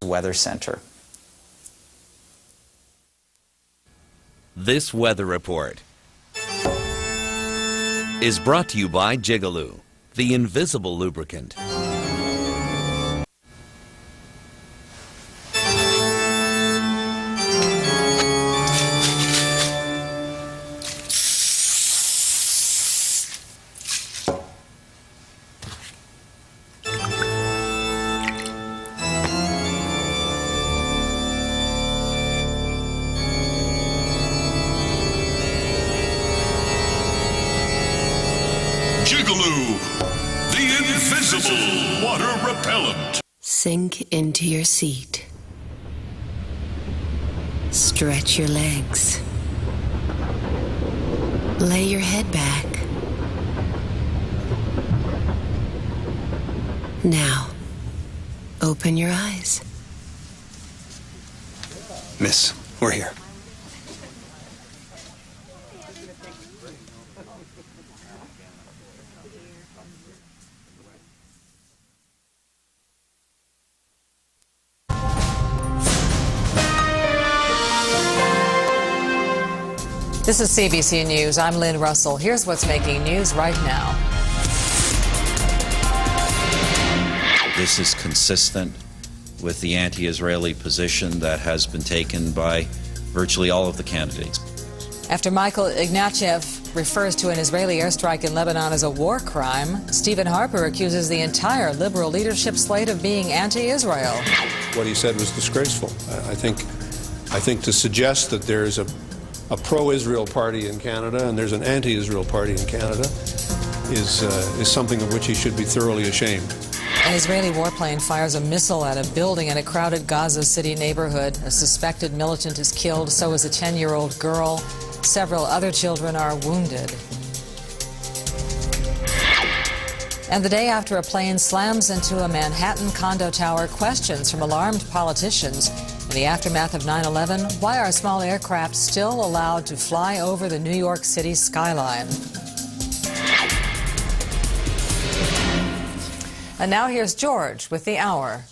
Weather Center. This weather report is brought to you by Jigaloo, the invisible lubricant. Jigaloo, the invisible water repellent. Sink into your seat. Stretch your legs. Lay your head back. Now, open your eyes. Miss, we're here. This is CBC News. I'm Lynn Russell. Here's what's making news right now. This is consistent with the anti-Israeli position that has been taken by virtually all of the candidates. After Michael Ignatieff refers to an Israeli airstrike in Lebanon as a war crime, Stephen Harper accuses the entire Liberal leadership slate of being anti-Israel. What he said was disgraceful. I think to suggest that there's a pro-Israel party in Canada and there's an anti-Israel party in Canada is something of which he should be thoroughly ashamed. An Israeli warplane fires a missile at a building in a crowded Gaza City neighborhood. A suspected militant is killed, so is a 10-year-old girl. Several other children are wounded. And the day after a plane slams into a Manhattan condo tower, questions from alarmed politicians. In the aftermath of 9/11, why are small aircraft still allowed to fly over the New York City skyline? And now here's George with the hour.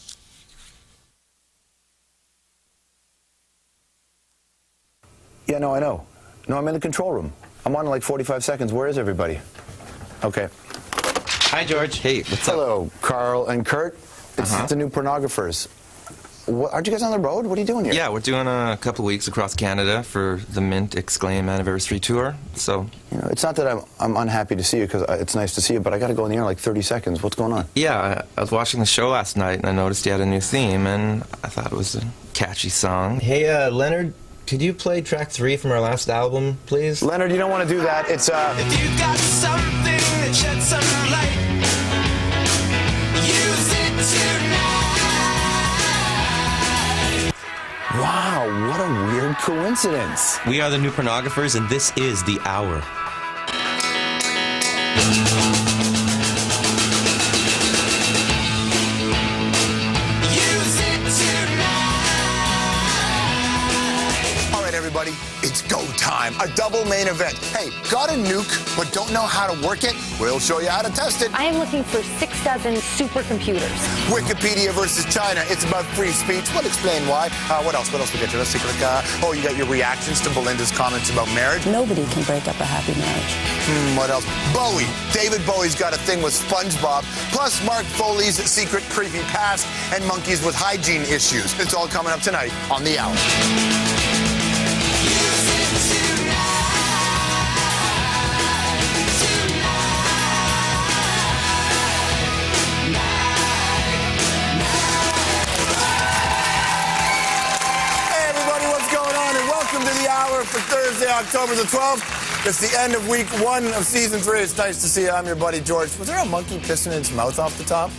Yeah, no, I know. No, I'm in the control room. I'm on in like 45 seconds. Where is everybody? Okay. Hi, George. Hey, what's up? Hello, Carl and Kurt. It's the new Pornographers. Aren't you guys on the road? What are you doing here? Yeah, we're doing a couple weeks across Canada for the Mint Exclaim Anniversary Tour. So, you know, it's not that I'm unhappy to see you, because it's nice to see you, but I got to go in the air in like 30 seconds. What's going on? Yeah, I was watching the show last night, and I noticed you had a new theme, and I thought it was a catchy song. Hey, Leonard, could you play track 3 from our last album, please? Leonard, you don't want to do that. It's, If you got something that sheds some light, use it tonight. Wow, what a weird coincidence. We are the New Pornographers, and this is The Hour. All right, everybody, it's go time. A double main event. Hey, got a nuke but don't know how to work it? We'll show you how to test it. I am looking for 6 dozen supercomputers. Wikipedia versus China. It's about free speech. We'll explain why. What else? What else we get to? Let's take a look. Oh, you got your reactions to Belinda's comments about marriage. Nobody can break up a happy marriage. What else? Bowie. David Bowie's got a thing with SpongeBob. Plus Mark Foley's secret creepy past and monkeys with hygiene issues. It's all coming up tonight on The Hour. For Thursday, October the 12th. It's the end of week 1 of season 3. It's nice to see you. I'm your buddy George. Was there a monkey pissing in its mouth off the top?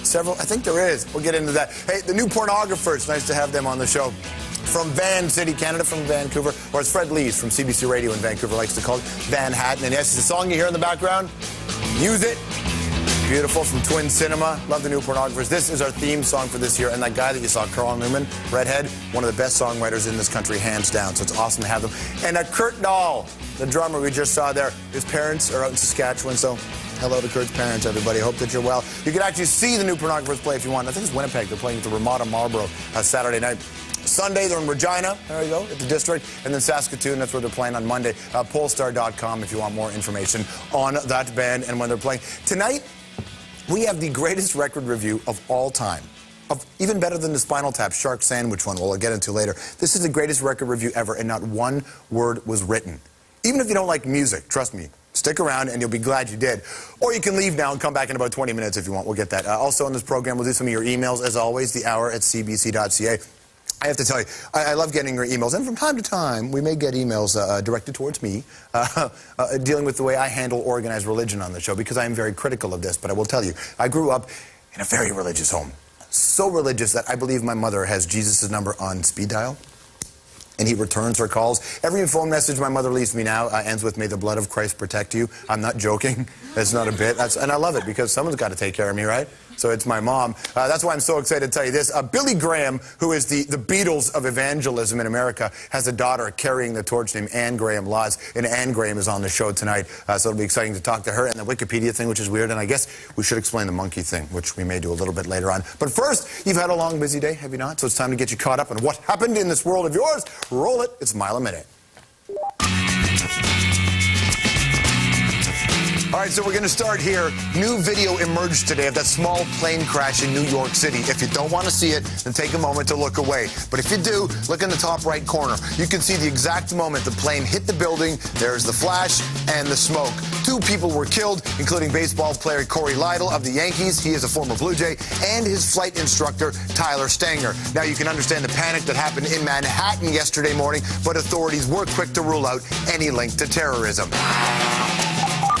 Several? I think there is. We'll get into that. Hey, the new Pornographers. Nice to have them on the show. From Van City, Canada, from Vancouver, or as Fred Lees from CBC Radio in Vancouver likes to call it, Van Hatten. And yes, the song you hear in the background, Use It. Beautiful, from Twin Cinema. Love the new Pornographers. This is our theme song for this year. And that guy that you saw, Carl Newman, Redhead, one of the best songwriters in this country, hands down. So it's awesome to have them. And Kurt Dahl, the drummer we just saw there, his parents are out in Saskatchewan. So Hello to Kurt's parents, everybody. Hope that you're well. You can actually see the new Pornographers play if you want. I think it's Winnipeg. They're playing at the Ramada Marlborough Saturday night. Sunday, they're in Regina, there you go, at the District, and then Saskatoon, that's where they're playing on Monday. Polestar.com if you want more information on that band and when they're playing. Tonight, we have the greatest record review of all time. Even better than the Spinal Tap Shark Sandwich one, we'll get into later. This is the greatest record review ever, and not one word was written. Even if you don't like music, trust me, stick around and you'll be glad you did. Or you can leave now and come back in about 20 minutes if you want. We'll get that. Also on this program, we'll do some of your emails, as always, thehour@cbc.ca. I have to tell you, I love getting your emails, and from time to time, we may get emails directed towards me, dealing with the way I handle organized religion on the show, because I am very critical of this, but I will tell you, I grew up in a very religious home. So religious that I believe my mother has Jesus' number on speed dial, and he returns her calls. Every phone message my mother leaves me now ends with, "May the blood of Christ protect you." I'm not joking. That's not a bit. And I love it, because someone's got to take care of me, right? So it's my mom. That's why I'm so excited to tell you this. Billy Graham, who is the Beatles of evangelism in America, has a daughter carrying the torch named Anne Graham Lodge, and Anne Graham is on the show tonight. So it'll be exciting to talk to her, and the Wikipedia thing, which is weird, and I guess we should explain the monkey thing, which we may do a little bit later on. But first, you've had a long, busy day, have you not? So it's time to get you caught up on what happened in this world of yours. Roll it. It's a mile a minute. All right, so we're going to start here. New video emerged today of that small plane crash in New York City. If you don't want to see it, then take a moment to look away. But if you do, look in the top right corner. You can see the exact moment the plane hit the building. There's the flash and the smoke. 2 people were killed, including baseball player Corey Lytle of the Yankees. He is a former Blue Jay, and his flight instructor, Tyler Stanger. Now, you can understand the panic that happened in Manhattan yesterday morning, but authorities were quick to rule out any link to terrorism.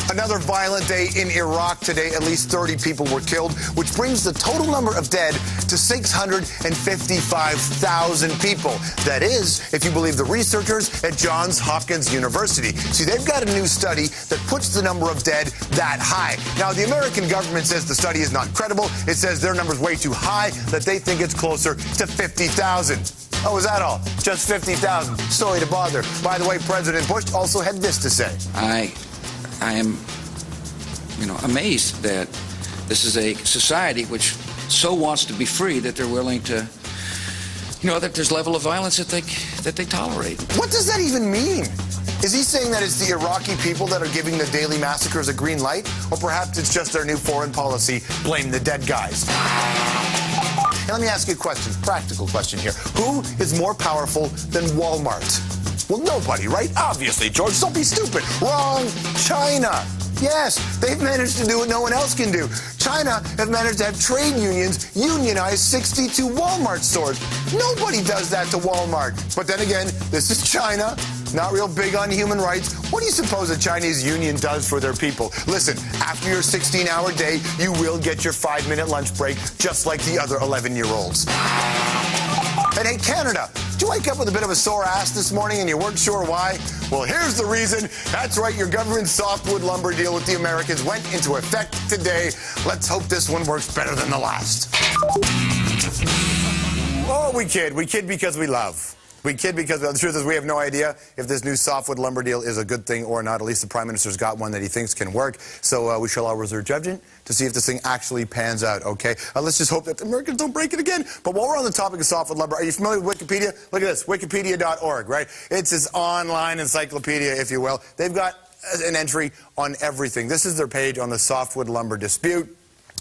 Another violent day in Iraq today. At least 30 people were killed, which brings the total number of dead to 655,000 people. That is, if you believe the researchers at Johns Hopkins University. See, they've got a new study that puts the number of dead that high. Now, the American government says the study is not credible. It says their number's way too high, that they think it's closer to 50,000. Oh, is that all? Just 50,000. Sorry to bother. By the way, President Bush also had this to say. I am, amazed that this is a society which so wants to be free that they're willing to, that there's level of violence that they tolerate. What does that even mean? Is he saying that it's the Iraqi people that are giving the daily massacres a green light? Or perhaps it's just their new foreign policy, blame the dead guys? Now, let me ask you a question, practical question here. Who is more powerful than Walmart? Well, nobody, right? Obviously, George, don't be stupid. Wrong. China. Yes, they've managed to do what no one else can do. China have managed to have trade unions unionize 62 Walmart stores. Nobody does that to Walmart. But then again, this is China, not real big on human rights. What do you suppose a Chinese union does for their people? Listen, after your 16-hour day, you will get your 5-minute lunch break, just like the other 11-year-olds. And hey, Canada, did you wake up with a bit of a sore ass this morning and you weren't sure why? Well, here's the reason. That's right, your government's softwood lumber deal with the Americans went into effect today. Let's hope this one works better than the last. Oh, we kid. We kid because we love. We kid because the truth is we have no idea if this new softwood lumber deal is a good thing or not. At least the Prime Minister's got one that he thinks can work. So we shall all reserve judgment to see if this thing actually pans out, okay? Let's just hope that the Americans don't break it again. But while we're on the topic of softwood lumber, are you familiar with Wikipedia? Look at this, wikipedia.org, right? It's this online encyclopedia, if you will. They've got an entry on everything. This is their page on the softwood lumber dispute,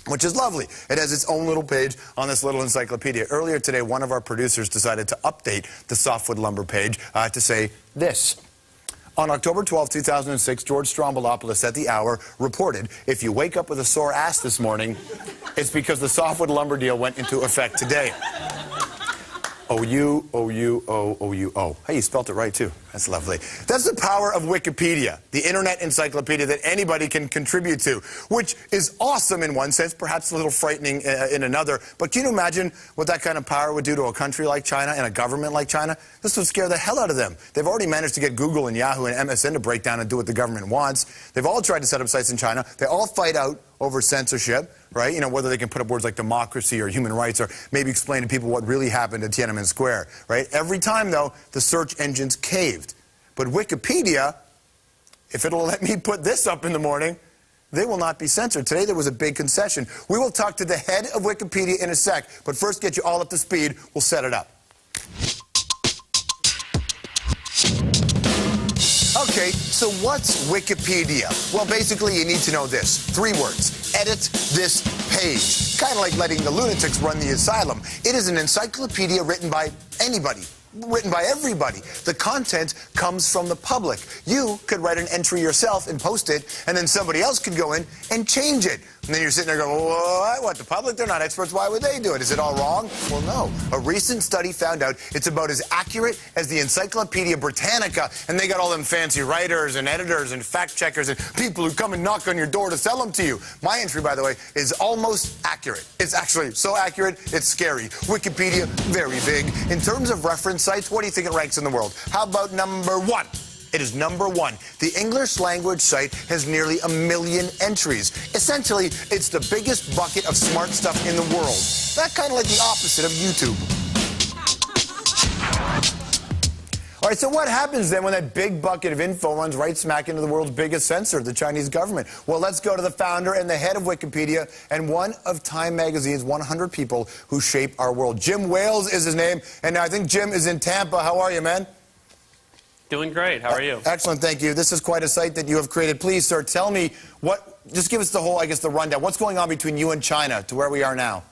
which is lovely. It has its own little page on this little encyclopedia. Earlier today, one of our producers decided to update the softwood lumber page to say this. On October 12, 2006, George Stroumboulopoulos at The Hour reported, if you wake up with a sore ass this morning, it's because the softwood lumber deal went into effect today. O-U-O-U-O-O-U-O. Hey, you spelt it right, too. That's lovely. That's the power of Wikipedia, the internet encyclopedia that anybody can contribute to, which is awesome in one sense, perhaps a little frightening in another. But can you imagine what that kind of power would do to a country like China and a government like China? This would scare the hell out of them. They've already managed to get Google and Yahoo and MSN to break down and do what the government wants. They've all tried to set up sites in China. They all fight out over censorship, right? Whether they can put up words like democracy or human rights or maybe explain to people what really happened at Tiananmen Square, right? Every time, though, the search engines caved. But Wikipedia, if it'll let me put this up in the morning, they will not be censored. Today there was a big concession. We will talk to the head of Wikipedia in a sec, but first get you all up to speed. We'll set it up. Okay, so what's Wikipedia? Well, basically you need to know this. 3 words. Edit this page. Kind of like letting the lunatics run the asylum. It is an encyclopedia written by anybody. Written by everybody. The content comes from the public. You could write an entry yourself and post it, and then somebody else could go in and change it. And then you're sitting there going, what? The public? They're not experts. Why would they do it? Is it all wrong? Well, no. A recent study found out it's about as accurate as the Encyclopedia Britannica, and they got all them fancy writers and editors and fact checkers and people who come and knock on your door to sell them to you. My entry, by the way, is almost accurate. It's actually so accurate, it's scary. Wikipedia, very big. In terms of reference sites, what do you think it ranks in the world? How about number 1? It is number 1. The English language site has nearly 1 million entries. Essentially, it's the biggest bucket of smart stuff in the world. That's kind of like the opposite of YouTube. All right, so what happens then when that big bucket of info runs right smack into the world's biggest censor, the Chinese government? Well, let's go to the founder and the head of Wikipedia and one of Time Magazine's 100 people who shape our world. Jim Wales is his name, and I think Jim is in Tampa. How are you, man? Doing great. How are you? Excellent, thank you. This is quite a site that you have created. Please, sir, tell me just give us the whole, the rundown. What's going on between you and China to where we are now?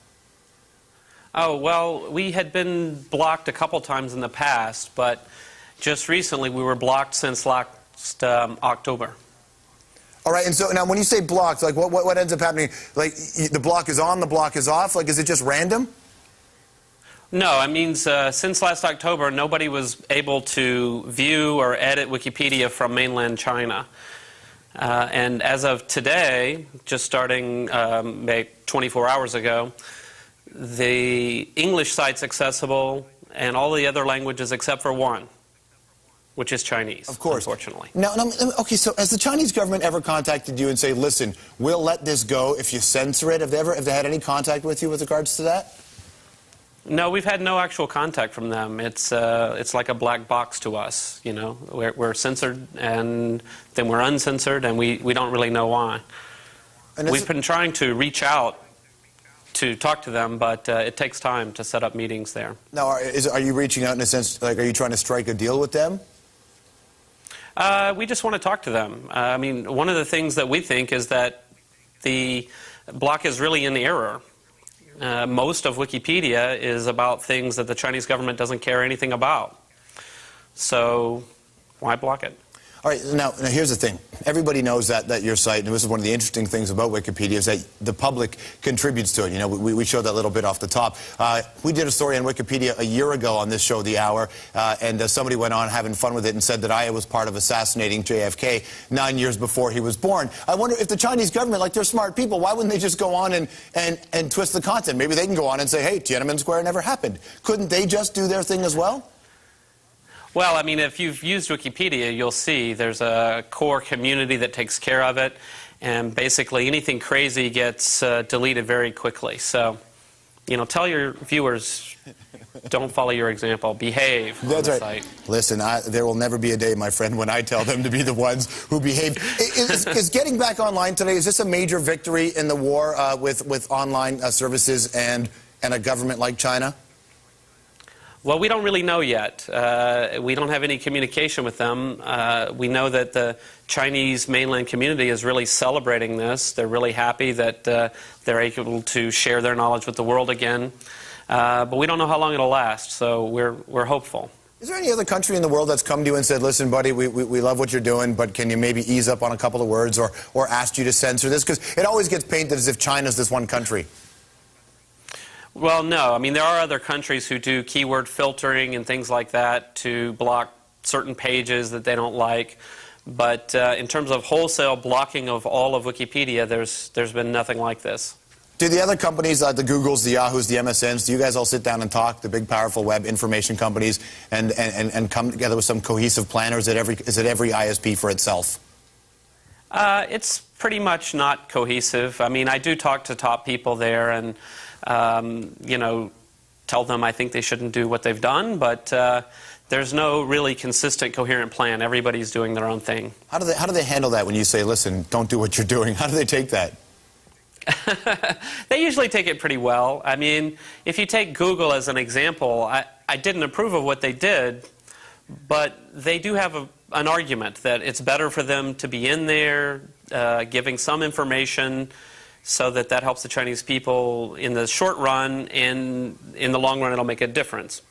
Oh, well, we had been blocked a couple times in the past, but just recently we were blocked since last October. All right, and so now when you say blocked, what ends up happening? Like, the block is on, the block is off? Like, is it just random? No, it means since last October, nobody was able to view or edit Wikipedia from mainland China. And as of today, just starting maybe 24 hours ago, the English site's accessible and all the other languages except for one, which is Chinese, of course, unfortunately. Now, okay, so has the Chinese government ever contacted you and say, listen, we'll let this go if you censor it? Have they had any contact with you with regards to that? No, we've had no actual contact from them. It's like a black box to us, you know. We're censored, and then we're uncensored, and we don't really know why. We've been trying to reach out to talk to them, but it takes time to set up meetings there. Now, are you reaching out in a sense, like, are you trying to strike a deal with them? We just want to talk to them. I mean, one of the things that we think is that the block is really in error. Most of Wikipedia is about things that the Chinese government doesn't care anything about. So why block it? All right, now here's the thing. Everybody knows that your site, and this is one of the interesting things about Wikipedia, is that the public contributes to it. You know, we showed that little bit off the top. We did a story on Wikipedia a year ago on this show, The Hour, and somebody went on having fun with it and said that I was part of assassinating JFK 9 years before he was born. I wonder if the Chinese government, like, they're smart people, why wouldn't they just go on and twist the content? Maybe they can go on and say, hey, Tiananmen Square never happened. Couldn't they just do their thing as well? Well, I mean, if you've used Wikipedia, you'll see there's a core community that takes care of it, and basically anything crazy gets deleted very quickly. So, you know, tell your viewers, don't follow your example. Behave on the site. Listen, there will never be a day, my friend, when I tell them to be the ones who behave. Is getting back online today, is this a major victory in the war with online services and a government like China? Well, we don't really know yet. We don't have any communication with them. We know that the Chinese mainland community is really celebrating this. They're really happy that they're able to share their knowledge with the world again. But we don't know how long it'll last, so we're hopeful. Is there any other country in the world that's come to you and said, listen, buddy, we love what you're doing, but can you maybe ease up on a couple of words or asked you to censor this? Because it always gets painted as if China's this one country. Well, no. I mean, there are other countries who do keyword filtering and things like that to block certain pages that they don't like. But in terms of wholesale blocking of all of Wikipedia, there's been nothing like this. Do the other companies, the Googles, the Yahoos, the MSNs, do you guys all sit down and talk, the big, powerful web information companies, and come together with some cohesive plan, or is it every ISP for itself? It's pretty much not cohesive. I mean, I do talk to top people there, and you know, tell them I think they shouldn't do what they've done, but there's no really consistent, coherent plan. Everybody's doing their own thing. How do they handle that when you say, listen, don't do what you're doing? How do they take that? They usually take it pretty well. I mean, if you take Google as an example, I didn't approve of what they did, but they do have an argument that it's better for them to be in there giving some information so that helps the Chinese people in the short run, and in the long run it'll make a difference.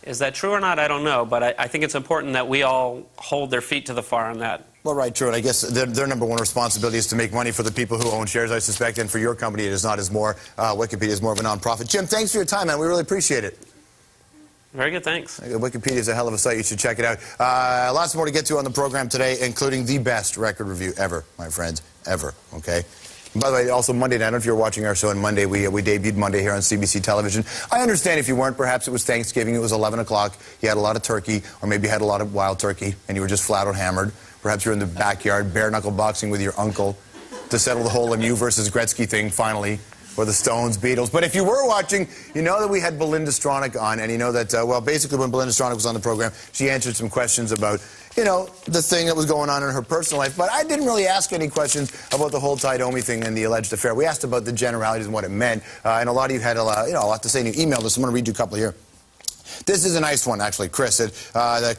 Is that true or not? I don't know, but I think it's important that we all hold their feet to the fire on that. Well, right, true, and I guess their number one responsibility is to make money for the people who own shares, I suspect, and for your company it is not as more. Wikipedia is more of a non-profit. Jim, thanks for your time, man. We really appreciate it. Very good, thanks. Wikipedia is a hell of a site. You should check it out. Lots more to get to on the program today, including the best record review ever, my friends, ever, okay? By the way, also Monday night, I don't know if you were watching our show on Monday, we debuted Monday here on CBC television. I understand if you weren't, perhaps it was Thanksgiving, it was 11 o'clock, you had a lot of turkey, or maybe you had a lot of wild turkey, and you were just flat out hammered. Perhaps you're in the backyard, bare-knuckle boxing with your uncle to settle the whole Lemieux versus Gretzky thing, finally, or the Stones, Beatles. But if you were watching, you know that we had Belinda Stronach on, and you know that, well, basically when Belinda Stronach was on the program, she answered some questions about, you know, the thing that was going on in her personal life. But I didn't really ask any questions about the whole Ty Domi thing and the alleged affair. We asked about the generalities and what it meant, and a lot of you had a lot to say, and you emailed us. I'm going to read you a couple here. This is a nice one, actually. Chris said,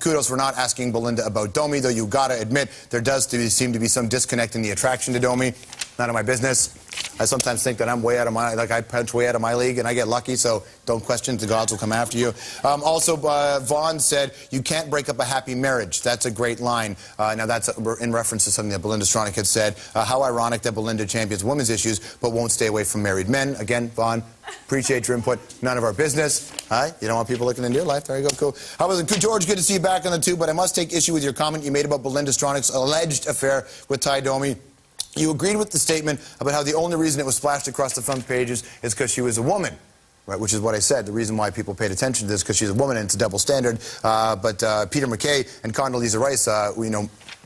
kudos for not asking Belinda about Domi, though you gotta admit, there does seem to be some disconnect in the attraction to Domi. None of my business. I sometimes think that I'm way out of my, I punch way out of my league, and I get lucky, so don't question, the gods will come after you. Also, Vaughn said, you can't break up a happy marriage. That's a great line. Now, that's in reference to something that Belinda Stronach had said. How ironic that Belinda champions women's issues, but won't stay away from married men. Again, Vaughn, appreciate your input. None of our business. You don't want people looking into your life. There you go, cool. How was it? George, good to see you back on the tube, but I must take issue with your comment you made about Belinda Stronach's alleged affair with Ty Domi. You agreed with the statement about how the only reason it was splashed across the front pages is because she was a woman, right? Which is what I said. The reason why people paid attention to this is because she's a woman, and it's a double standard. But Peter MacKay and Condoleezza Rice,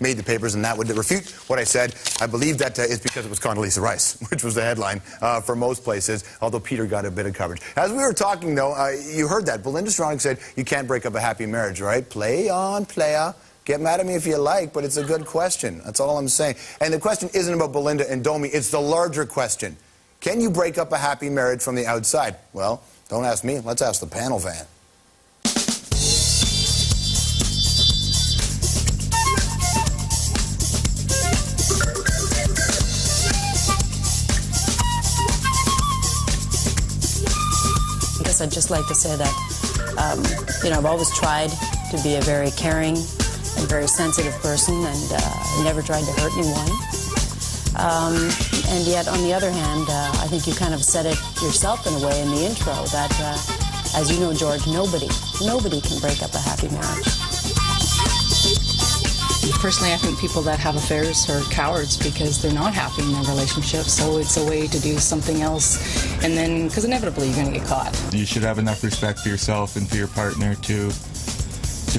made the papers, and that would refute what I said. I believe that is because it was Condoleezza Rice, which was the headline for most places, although Peter got a bit of coverage. As we were talking, though, you heard that. Belinda Stronach said, you can't break up a happy marriage, right? Play on, playa. Get mad at me if you like, but it's a good question. That's all I'm saying. And the question isn't about Belinda and Domi. It's the larger question. Can you break up a happy marriage from the outside? Well, don't ask me. Let's ask the panel van. I guess I'd just like to say that, I've always tried to be a very caring and very sensitive person, and never tried to hurt anyone. And yet, on the other hand, I think you kind of said it yourself in a way in the intro that, as you know, George, nobody can break up a happy marriage. Personally, I think people that have affairs are cowards because they're not happy in their relationship, so it's a way to do something else, and then, because inevitably you're going to get caught. You should have enough respect for yourself and for your partner to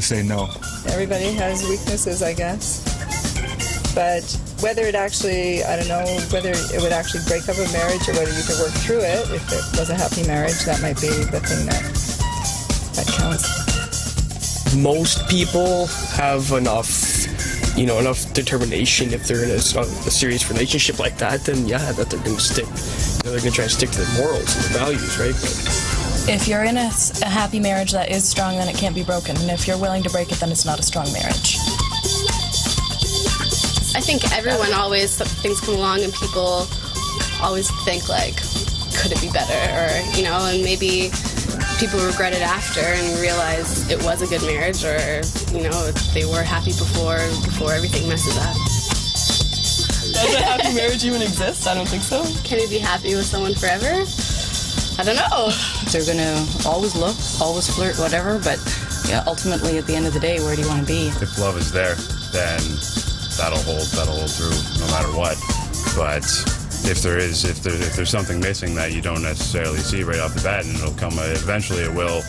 say no. Everybody has weaknesses, I guess. But whether it actually, I don't know, whether it would actually break up a marriage or whether you could work through it, if it was a happy marriage, that might be the thing that counts. Most people have enough determination if they're in a serious relationship like that, then yeah, that they're going to stick. They're going to try and stick to their morals and their values, right? But if you're in a happy marriage that is strong, then it can't be broken. And if you're willing to break it, then it's not a strong marriage. I think everyone always, things come along and people always think, like, could it be better? Or, and maybe people regret it after and realize it was a good marriage, or, they were happy before everything messes up. Does a happy marriage even exist? I don't think so. Can you be happy with someone forever? I don't know. They're going to always look, always flirt, whatever, but ultimately at the end of the day, where do you want to be? If love is there, then that'll hold through no matter what. But if there's something missing that you don't necessarily see right off the bat, and it'll come eventually, it will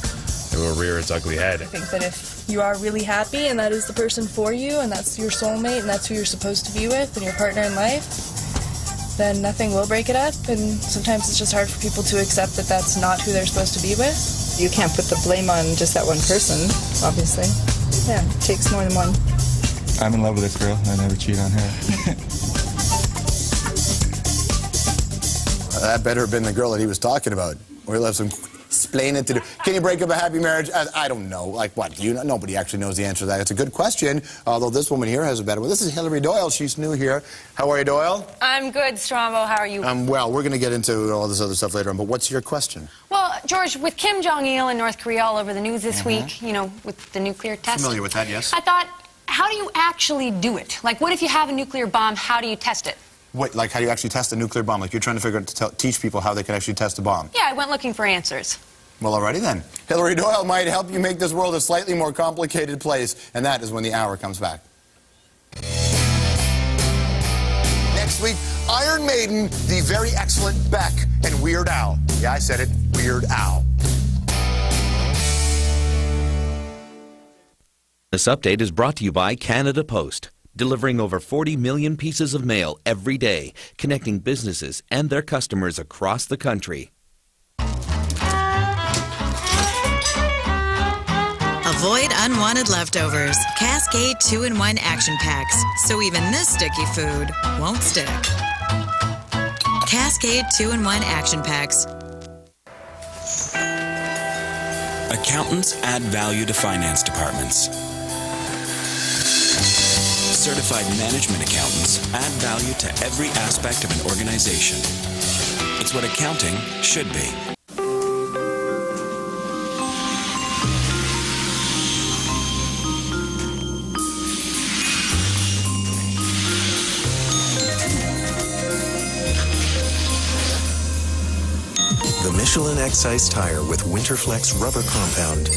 rear its ugly head. I think that if you are really happy and that is the person for you and that's your soulmate and that's who you're supposed to be with and your partner in life, then nothing will break it up. And sometimes it's just hard for people to accept that that's not who they're supposed to be with. you can't put the blame on just that one person, obviously. Yeah, it takes more than one. I'm in love with this girl. I never cheat on her. That better have been the girl that he was talking about. We'll have some explaining to do. Can you break up a happy marriage? I don't know. Like what? Do you know? Nobody actually knows the answer to that. It's a good question, although this woman here has a better one. This is Hillary Doyle. She's new here. How are you, Doyle? I'm good, Strombo. How are you? Well, we're going to get into all this other stuff later on, but what's your question? Well, George, with Kim Jong-il in North Korea all over the news this week, you know, with the nuclear test. Familiar with that, yes. I thought, how do you actually do it? Like, what if you have a nuclear bomb? How do you test it? What, like how do you actually test a nuclear bomb? Like you're trying to figure out to teach people how they can actually test a bomb? Yeah, I went looking for answers. Well, alrighty then. Hillary Doyle might help you make this world a slightly more complicated place, and that is when the hour comes back. Next week, Iron Maiden, the very excellent Beck, and Weird Al. Yeah, I said it, Weird Al. This update is brought to you by Canada Post, delivering over 40 million pieces of mail every day, connecting businesses and their customers across the country. Avoid unwanted leftovers. Cascade 2-in-1 action packs, so even this sticky food won't stick. Cascade 2-in-1 action packs. Accountants add value to finance departments. Certified management accountants add value to every aspect of an organization. It's what accounting should be. The Michelin X-Size tire with Winterflex rubber compound.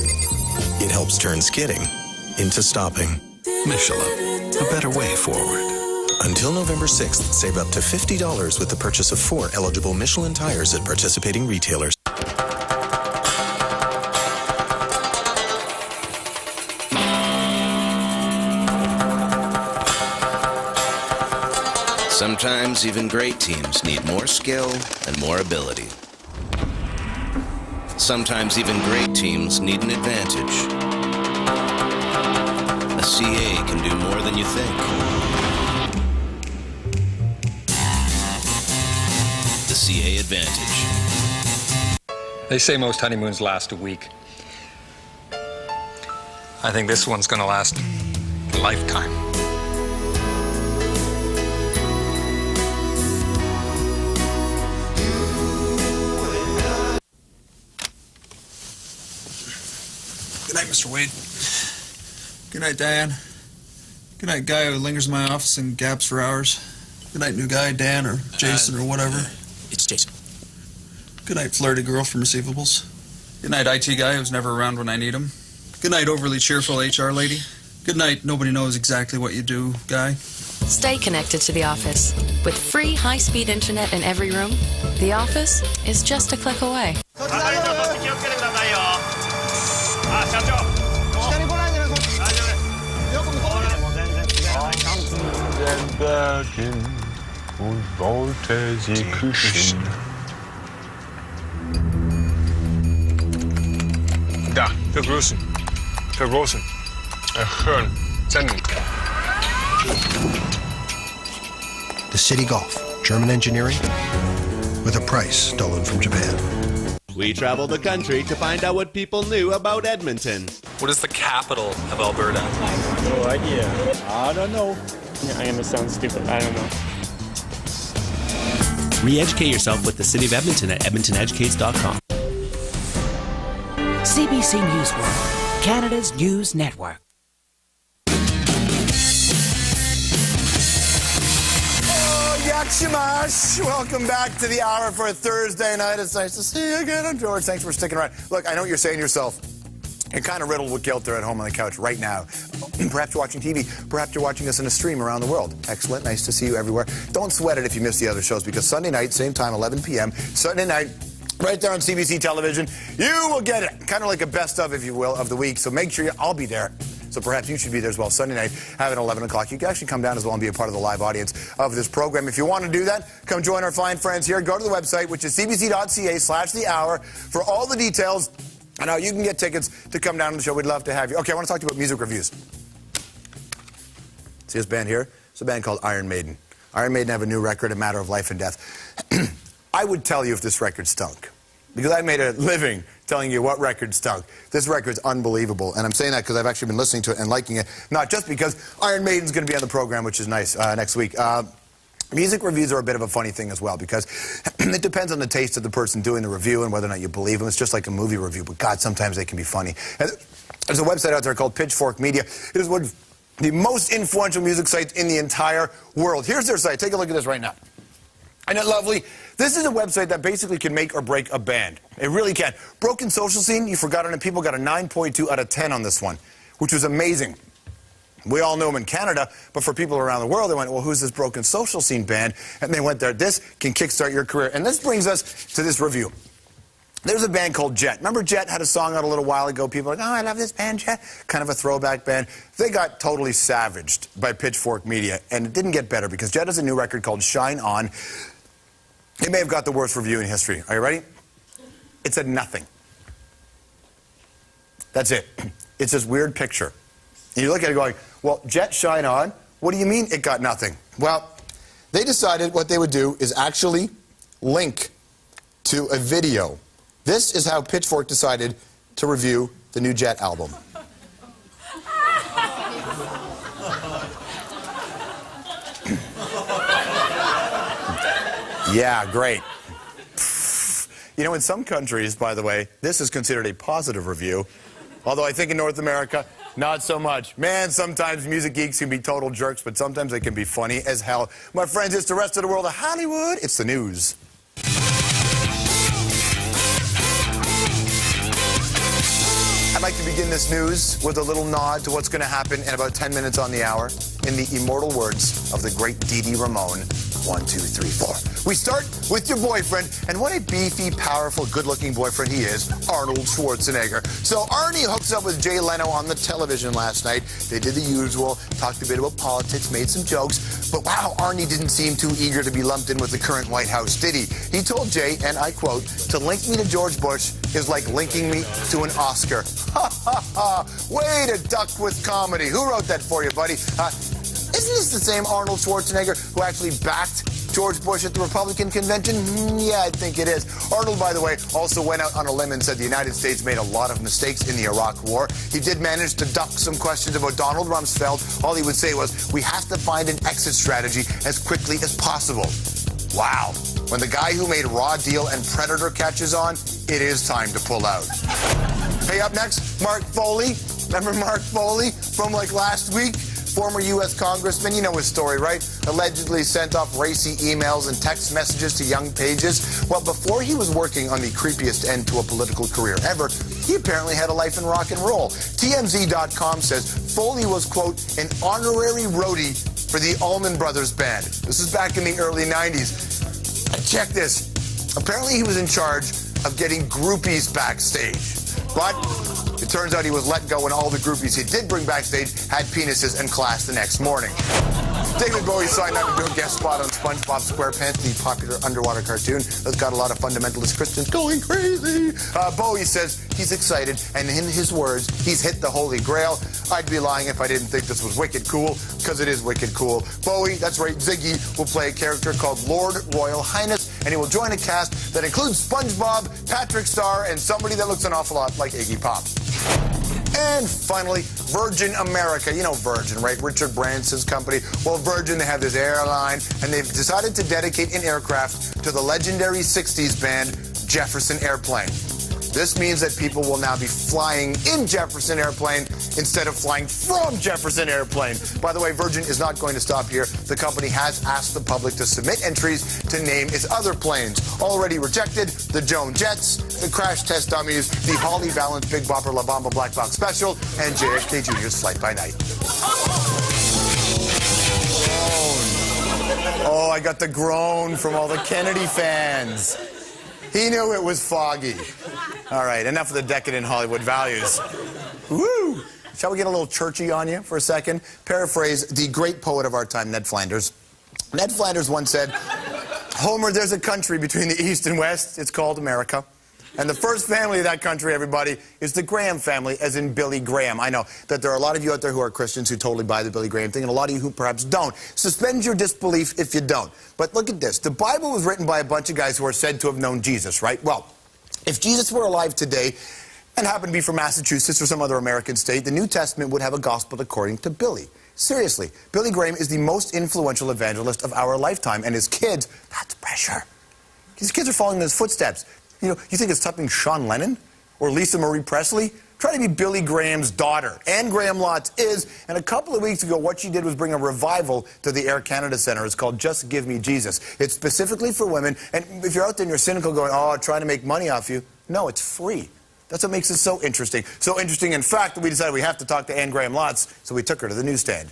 It helps turn skidding into stopping. Michelin, a better way forward. Until November 6th, save up to $50 with the purchase of 4 eligible Michelin tires at participating retailers. Sometimes even great teams need more skill and more ability. Sometimes even great teams need an advantage. A CA can do more than you think. The CA Advantage. They say most honeymoons last a week. I think this one's gonna last a lifetime. Good night, Mr. Wade. Good night, Diane. Good night, guy who lingers in my office and gaps for hours. Good night, new guy, Dan or Jason or whatever. It's Jason. Good night, flirty girl from Receivables. Good night, IT guy who's never around when I need him. Good night, overly cheerful HR lady. Good night, nobody knows exactly what you do, guy. Stay connected to the office. With free high-speed internet in every room, the office is just a click away. Da, begrüßen. Vergroßen. Erhöhen. Senden. The City Golf, German engineering, with a price stolen from Japan. We traveled the country to find out what people knew about Edmonton. What is the capital of Alberta? No idea. I don't know. Yeah, I'm gonna sound stupid. I don't know. Re-educate yourself with the City of Edmonton at edmontoneducates.com. CBC News World, Canada's news network. Yakshamash! Welcome back to the hour for a Thursday night. It's nice to see you again. I'm George. Thanks for sticking around. Look, I know what you're saying to yourself. You're kind of riddled with guilt there at home on the couch right now. Perhaps you're watching TV. Perhaps you're watching us in a stream around the world. Excellent. Nice to see you everywhere. Don't sweat it if you miss the other shows, because Sunday night, same time, 11 p.m., Sunday night, right there on CBC television, you will get it. Kind of like a best of, if you will, of the week. So make sure I'll be there. So perhaps you should be there as well. Sunday night, having 11 o'clock. You can actually come down as well and be a part of the live audience of this program. If you want to do that, come join our fine friends here. Go to the website, which is cbc.ca/the hour for all the details. I know you can get tickets to come down to the show. We'd love to have you. Okay, I want to talk to you about music reviews. See this band here? It's a band called Iron Maiden. Iron Maiden have a new record, A Matter of Life and Death. I would tell you if this record stunk, because I made a living telling you what record stunk. This record's unbelievable, and I'm saying that because I've actually been listening to it and liking it, not just because Iron Maiden's going to be on the program, which is nice, next week. Music reviews are a bit of a funny thing as well, because it depends on the taste of the person doing the review and whether or not you believe them. It's just like a movie review, but God, sometimes they can be funny. And there's a website out there called Pitchfork Media. It is one of the most influential music sites in the entire world. Here's their site. Take a look at this right now. Isn't it lovely? This is a website that basically can make or break a band. It really can. Broken Social Scene, you forgot on it. People got a 9.2 out of 10 on this one, which was amazing. We all know them in Canada, but for people around the world, they went, well, who's this Broken Social Scene band? And they went there. This can kickstart your career. And this brings us to this review. There's a band called Jet. Remember Jet had a song out a little while ago? People were like, oh, I love this band, Jet. Kind of a throwback band. They got totally savaged by Pitchfork Media, and it didn't get better because Jet has a new record called Shine On. It may have got the worst review in history. Are you ready? It said nothing. That's it. It's this weird picture. And you look at it going, well, Jet Shine On? What do you mean it got nothing? Well, they decided what they would do is actually link to a video. This is how Pitchfork decided to review the new Jet album. Yeah, great. You know, in some countries, by the way, this is considered a positive review. Although I think in North America, not so much. Man, sometimes music geeks can be total jerks, but sometimes they can be funny as hell. My friends, it's the rest of the world of Hollywood. It's the news. I'd like to begin this news with a little nod to what's going to happen in about 10 minutes on the hour, in the immortal words of the great Dee Dee Ramone. 1, 2, 3, 4. We start with your boyfriend, and what a beefy, powerful, good-looking boyfriend he is, Arnold Schwarzenegger. So Arnie hooks up with Jay Leno on the television last night. They did the usual, talked a bit about politics, made some jokes, but wow, Arnie didn't seem too eager to be lumped in with the current White House, did he? He told Jay, and I quote, to link me to George Bush is like linking me to an Oscar. Ha ha ha! Way to duck with comedy. Who wrote that for you, buddy? Isn't this the same Arnold Schwarzenegger who actually backed George Bush at the Republican convention? Yeah, I think it is. Arnold, by the way, also went out on a limb and said the United States made a lot of mistakes in the Iraq War. He did manage to duck some questions about Donald Rumsfeld. All he would say was, we have to find an exit strategy as quickly as possible. Wow. When the guy who made Raw Deal and Predator catches on, it is time to pull out. Hey, up next, Mark Foley. Remember Mark Foley from like last week? Former U.S. congressman, you know his story, right? Allegedly sent off racy emails and text messages to young pages. Well, before he was working on the creepiest end to a political career ever, he apparently had a life in rock and roll. TMZ.com says Foley was, quote, an honorary roadie for the Allman Brothers Band. This is back in the early 90s. Check this. Apparently he was in charge of getting groupies backstage. But it turns out he was let go, and all the groupies he did bring backstage had penises and class the next morning. David Bowie signed up to do a guest spot on SpongeBob SquarePants, the popular underwater cartoon that's got a lot of fundamentalist Christians going crazy. Bowie says he's excited, and in his words, he's hit the holy grail. I'd be lying if I didn't think this was wicked cool, because it is wicked cool. Bowie, that's right, Ziggy, will play a character called Lord Royal Highness, and he will join a cast that includes SpongeBob, Patrick Star, and somebody that looks an awful lot like Iggy Pop. And finally, Virgin America. You know Virgin, right? Richard Branson's company. Well, Virgin, they have this airline, and they've decided to dedicate an aircraft to the legendary 60s band Jefferson Airplane. This means that people will now be flying in Jefferson Airplane instead of flying from Jefferson Airplane. By the way, Virgin is not going to stop here. The company has asked the public to submit entries to name its other planes. Already rejected, the Joan Jets, the Crash Test Dummies, the Holly Valance Big Bopper La Bamba Black Box Special, and JFK Jr.'s Flight by Night. Oh, I got the groan from all the Kennedy fans. He knew it was foggy. All right, enough of the decadent Hollywood values. Woo! Shall we get a little churchy on you for a second? Paraphrase the great poet of our time, Ned Flanders. Ned Flanders once said, Homer, there's a country between the East and West. It's called America. And the first family of that country, everybody, is the Graham family, as in Billy Graham. I know that there are a lot of you out there who are Christians who totally buy the Billy Graham thing, and a lot of you who perhaps don't. Suspend your disbelief if you don't. But look at this. The Bible was written by a bunch of guys who are said to have known Jesus, right? Well, if Jesus were alive today and happened to be from Massachusetts or some other American state, the New Testament would have a gospel according to Billy. Seriously, Billy Graham is the most influential evangelist of our lifetime, and his kids, that's pressure. His kids are following in his footsteps. You know, you think it's something Sean Lennon or Lisa Marie Presley? Try to be Billy Graham's daughter. Anne Graham Lotz is, and a couple of weeks ago, what she did was bring a revival to the Air Canada Centre. It's called Just Give Me Jesus. It's specifically for women, and if you're out there and you're cynical going, oh, trying to make money off you, no, it's free. That's what makes it so interesting. So interesting, in fact, that we decided we have to talk to Anne Graham Lotz, so we took her to the newsstand.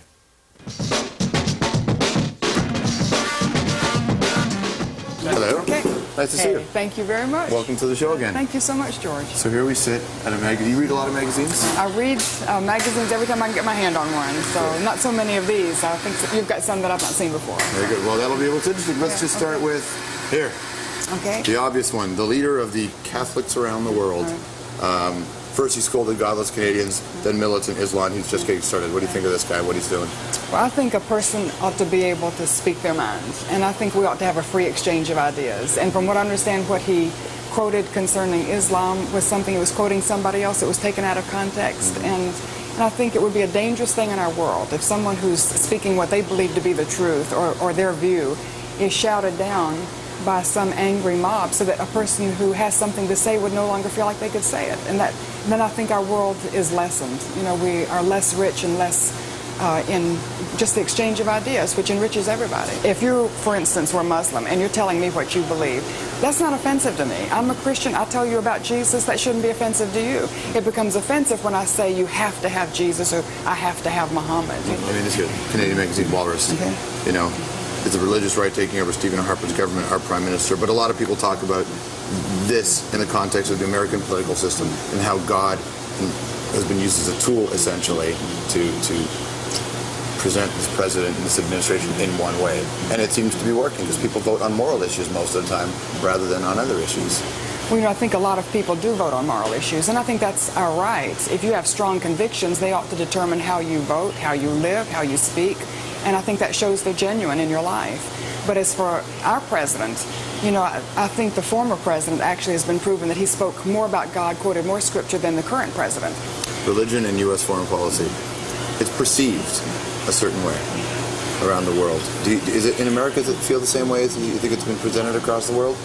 Hello. Okay. Nice to see you. Thank you very much. Welcome to the show again. Thank you so much, George. So here we sit at a magazine. You read a lot of magazines? I read magazines every time I can get my hand on one, so not so many of these. I think you've got some that I've not seen before. Very good. Well, that'll be what's interesting. Let's just start with here. Okay. The obvious one, the leader of the Catholics around the world. First he scolded godless Canadians, then militant Islam. He's just getting started. What do you think of this guy, what he's doing? Well, I think a person ought to be able to speak their minds, and I think we ought to have a free exchange of ideas. And from what I understand, what he quoted concerning Islam was something, he was quoting somebody else. It was taken out of context, and I think it would be a dangerous thing in our world if someone who's speaking what they believe to be the truth or their view is shouted down by some angry mob, so that a person who has something to say would no longer feel like they could say it. And then I think our world is lessened. You know, we are less rich and less in just the exchange of ideas, which enriches everybody. If you, for instance, were Muslim and you're telling me what you believe, that's not offensive to me. I'm a Christian. I tell you about Jesus. That shouldn't be offensive to you. It becomes offensive when I say you have to have Jesus or I have to have Muhammad. I mean, this is Canadian magazine Walrus. Okay. You know, it's a religious right taking over Stephen Harper's government, our prime minister. But a lot of people talk about this in the context of the American political system and how God has been used as a tool, essentially, to present this president and this administration in one way. And it seems to be working because people vote on moral issues most of the time rather than on other issues. Well, you know, I think a lot of people do vote on moral issues, and I think that's our right. If you have strong convictions, they ought to determine how you vote, how you live, how you speak, and I think that shows they're genuine in your life. But as for our president, you know, I think the former president actually has been proven that he spoke more about God, quoted more scripture than the current president. Religion and U.S. foreign policy, it's perceived a certain way around the world. Is it in America, does it feel the same way as you think it's been presented across the world?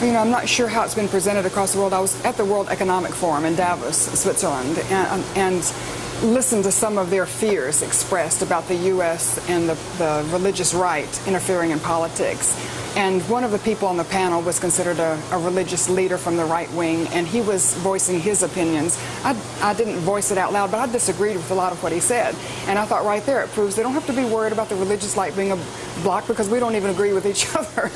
You know, I'm not sure how it's been presented across the world. I was at the World Economic Forum in Davos, Switzerland, and listened to some of their fears expressed about the U.S. and the religious right interfering in politics. And one of the people on the panel was considered a religious leader from the right wing, and he was voicing his opinions. I didn't voice it out loud, but I disagreed with a lot of what he said. And I thought right there it proves they don't have to be worried about the religious light being a block because we don't even agree with each other.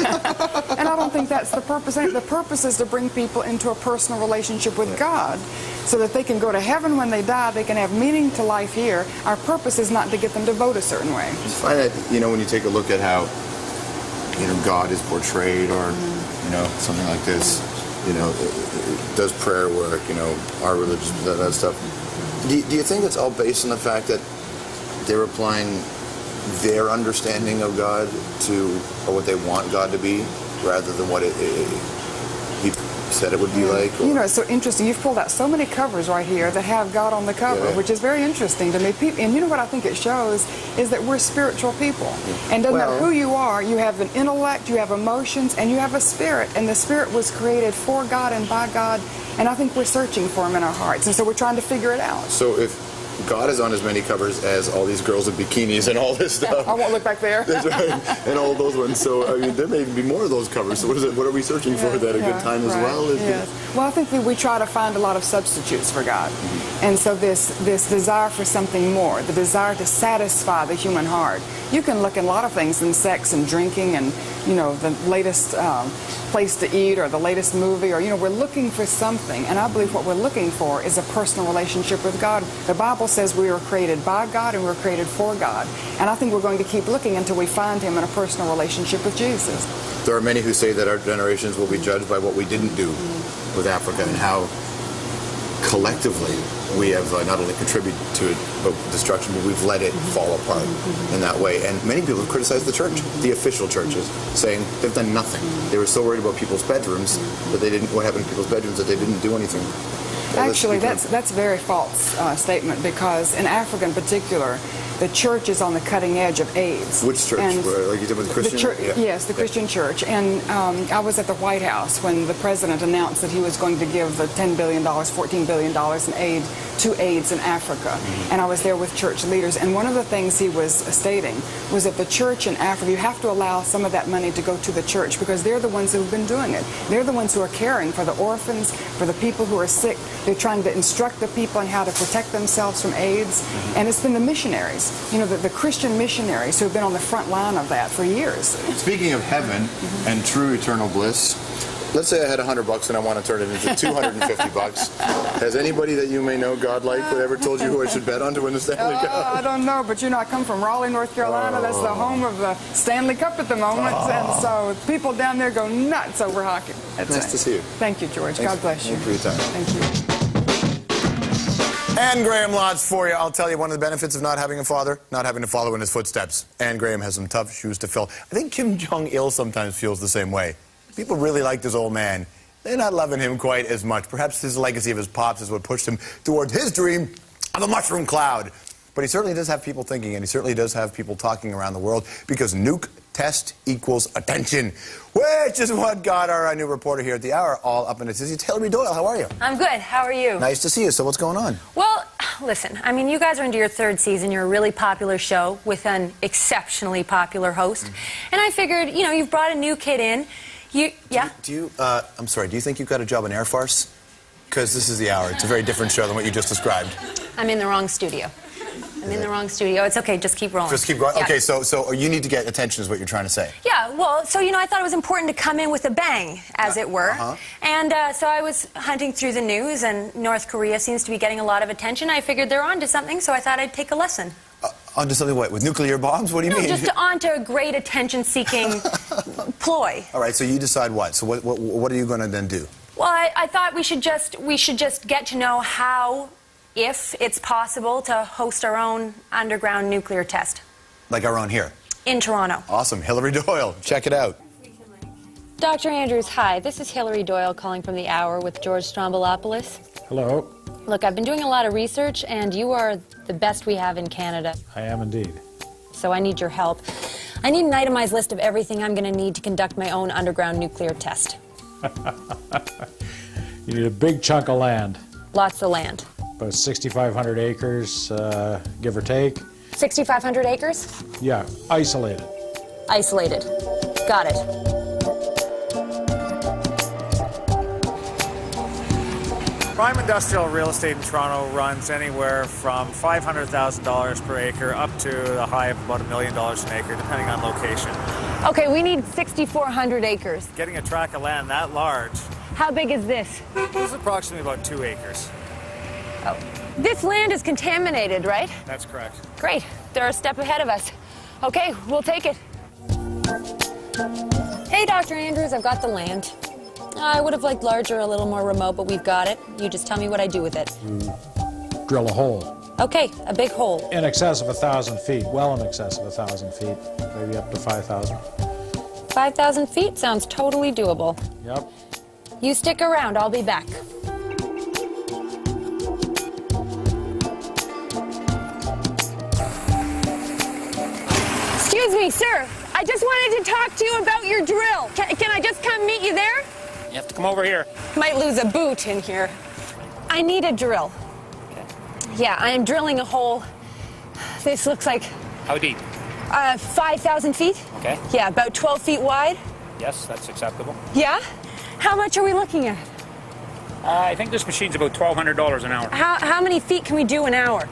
And I don't think that's the purpose. The purpose is to bring people into a personal relationship with God so that they can go to heaven when they die, they can have meaning to life here. Our purpose is not to get them to vote a certain way. I find that, you know, when you take a look at how, you know, God is portrayed, or, you know, something like this, you know, does prayer work, you know, our religious, that stuff. Do you think it's all based on the fact that they're applying their understanding of God to, or what they want God to be, rather than what he said it would be like? Or? You know, it's so interesting. You've pulled out so many covers right here that have God on the cover, which is very interesting to me. And you know what I think it shows is that we're spiritual people. And doesn't matter who you are, you have an intellect, you have emotions, and you have a spirit. And the spirit was created for God and by God. And I think we're searching for him in our hearts. And so we're trying to figure it out. So if God is on as many covers as all these girls in bikinis and all this stuff. I won't look back there. That's right. And all those ones. So, I mean, there may be more of those covers. So what are we searching for? That a good time as well? Yes. Well, I think we try to find a lot of substitutes for God. And so this desire for something more, the desire to satisfy the human heart. You can look at a lot of things in sex and drinking and, you know, the latest place to eat or the latest movie, or, you know, we're looking for something. And I believe what we're looking for is a personal relationship with God. The Bible says we were created by God and we were created for God. And I think we're going to keep looking until we find him in a personal relationship with Jesus. There are many who say that our generations will be judged by what we didn't do. with Africa and how collectively we have not only contributed to destruction, but we've let it fall apart in that way. And many people have criticized the church, the official churches, saying they've done nothing. They were so worried about people's bedrooms that they didn't, what happened to people's bedrooms, that they didn't do anything. Well, actually, that's a very false statement, because in Africa in particular, the church is on the cutting edge of AIDS. Which church? Like you did with the Christian? Yes, the Christian church. And I was at the White House when the president announced that he was going to give the $10 billion, $14 billion in aid to AIDS in Africa. And I was there with church leaders. And one of the things he was stating was that the church in Africa, you have to allow some of that money to go to the church, because they're the ones who have been doing it. They're the ones who are caring for the orphans, for the people who are sick. They're trying to instruct the people on how to protect themselves from AIDS. And it's been the missionaries, you know, the Christian missionaries who have been on the front line of that for years. Speaking of heaven and true eternal bliss, let's say I had $100 and I want to turn it into $250. Has anybody that you may know, God-like, ever told you who I should bet on to win the Stanley Cup? I don't know, but you know, I come from Raleigh, North Carolina. That's the home of the Stanley Cup at the moment. And so people down there go nuts over hockey. That's nice to see you. Thank you, George. Thanks. God bless you. Thank you for your time. Thank you. Anne Graham Lotz for you. I'll tell you one of the benefits of not having a father, not having to follow in his footsteps. Anne Graham has some tough shoes to fill. I think Kim Jong-il sometimes feels the same way. People really like this old man. They're not loving him quite as much. Perhaps his legacy of his pops is what pushed him towards his dream of a mushroom cloud. But he certainly does have people thinking, and he certainly does have people talking around the world, because nuke test equals attention, which is what got our new reporter here at the Hour all up in its It's Hillary Doyle. How are you? I'm good. How are you? Nice to see you. So what's going on? Well, listen, I mean, you guys are into your third season. You're a really popular show with an exceptionally popular host. And I figured, you know, you've brought a new kid in. I'm sorry, do you think you've got a job in Air Farce? Because this is the Hour. It's a very different show than what you just described. I'm in the wrong studio. I'm in the wrong studio. It's okay. Just keep rolling. Just keep going. Yeah. Okay, so you need to get attention is what you're trying to say. Yeah, well, so, you know, I thought it was important to come in with a bang, as it were. And so I was hunting through the news, and North Korea seems to be getting a lot of attention. I figured they're onto something, so I thought I'd take a lesson. Onto something what? With nuclear bombs? What do you mean? Just onto a great attention-seeking ploy. All right, so you decide what? So what are you going to then do? Well, I thought we should just get to know how, if it's possible, to host our own underground nuclear test. Like our own here? In Toronto. Awesome. Hillary Doyle, check it out. Dr. Andrews, hi. This is Hillary Doyle calling from the Hour with George Stroumboulopoulos. Hello. Look, I've been doing a lot of research, and you are the best we have in Canada. I am indeed. So I need your help. I need an itemized list of everything I'm going to need to conduct my own underground nuclear test. You need a big chunk of land. Lots of land. About 6,500 acres, give or take. 6,500 acres? Yeah, isolated. Isolated. Got it. Prime industrial real estate in Toronto runs anywhere from $500,000 per acre up to the high of about $1 million an acre, depending on location. Okay, we need 6,400 acres. Getting a tract of land that large. How big is this? This is approximately about 2 acres. Oh. This land is contaminated, right? That's correct. Great. They're a step ahead of us. Okay, we'll take it. Hey, Dr. Andrews, I've got the land. I would have liked larger, a little more remote, but we've got it. You just tell me what I do with it. You drill a hole. Okay, a big hole. In excess of 1,000 feet, well in excess of 1,000 feet, maybe up to 5,000. 5,000 feet sounds totally doable. Yep. You stick around, I'll be back. Excuse me, sir. I just wanted to talk to you about your drill. Can I just come meet you there? You have to come over here. Might lose a boot in here. I need a drill. Okay. Yeah, I am drilling a hole. This looks like... How deep? 5,000 feet. Okay. Yeah, about 12 feet wide. Yes, that's acceptable. Yeah? How much are we looking at? I think this machine's about $1,200 an hour. How many feet can we do an hour?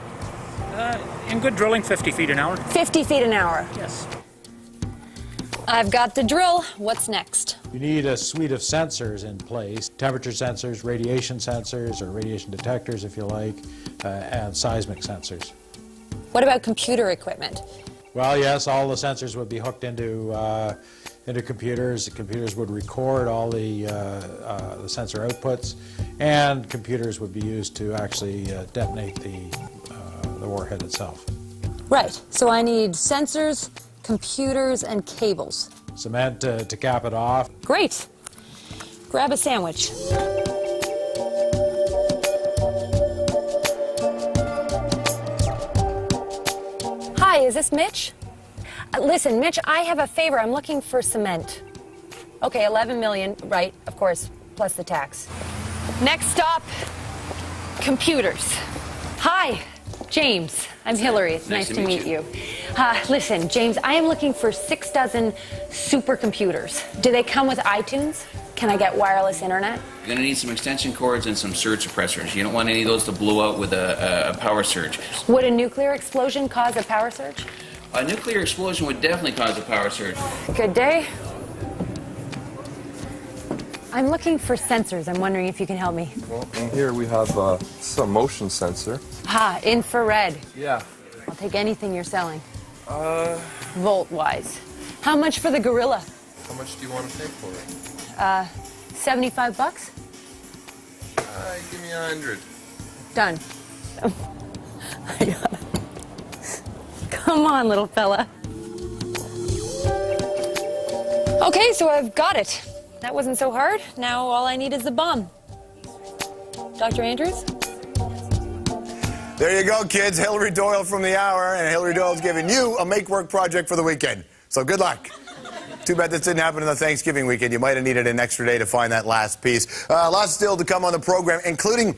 In good drilling, 50 feet an hour. 50 feet an hour. Yes. I've got the drill. What's next? You need a suite of sensors in place. Temperature sensors, radiation sensors, or radiation detectors, if you like, and seismic sensors. What about computer equipment? Well, yes, all the sensors would be hooked into into computers. The computers would record all the sensor outputs, and computers would be used to actually detonate the warhead itself. Right. So I need sensors, computers, and cables. Cement to cap it off. Great. Grab a sandwich. Hi, is this Mitch? Listen, Mitch, I have a favor. I'm looking for cement. Okay, 11 million, right, of course, plus the tax. Next stop, computers. Hi, James. I'm Hillary. It's nice to meet you. Listen, James, I am looking for 6 dozen supercomputers. Do they come with iTunes? Can I get wireless internet? You're going to need some extension cords and some surge suppressors. You don't want any of those to blow out with a power surge. Would a nuclear explosion cause a power surge? A nuclear explosion would definitely cause a power surge. Good day. I'm looking for sensors. I'm wondering if you can help me. Well, in here we have some motion sensor. Infrared. Yeah. I'll take anything you're selling. Volt-wise. How much for the Gorilla? How much do you want to pay for it? $75. Give me 100. Done. Come on, little fella. Okay, so I've got it. That wasn't so hard. Now all I need is the bomb. Dr. Andrews? There you go, kids. Hillary Doyle from The Hour, and Hillary Doyle's giving you a make-work project for the weekend. So good luck. Too bad this didn't happen on the Thanksgiving weekend. You might have needed an extra day to find that last piece. Lots still to come on the program, including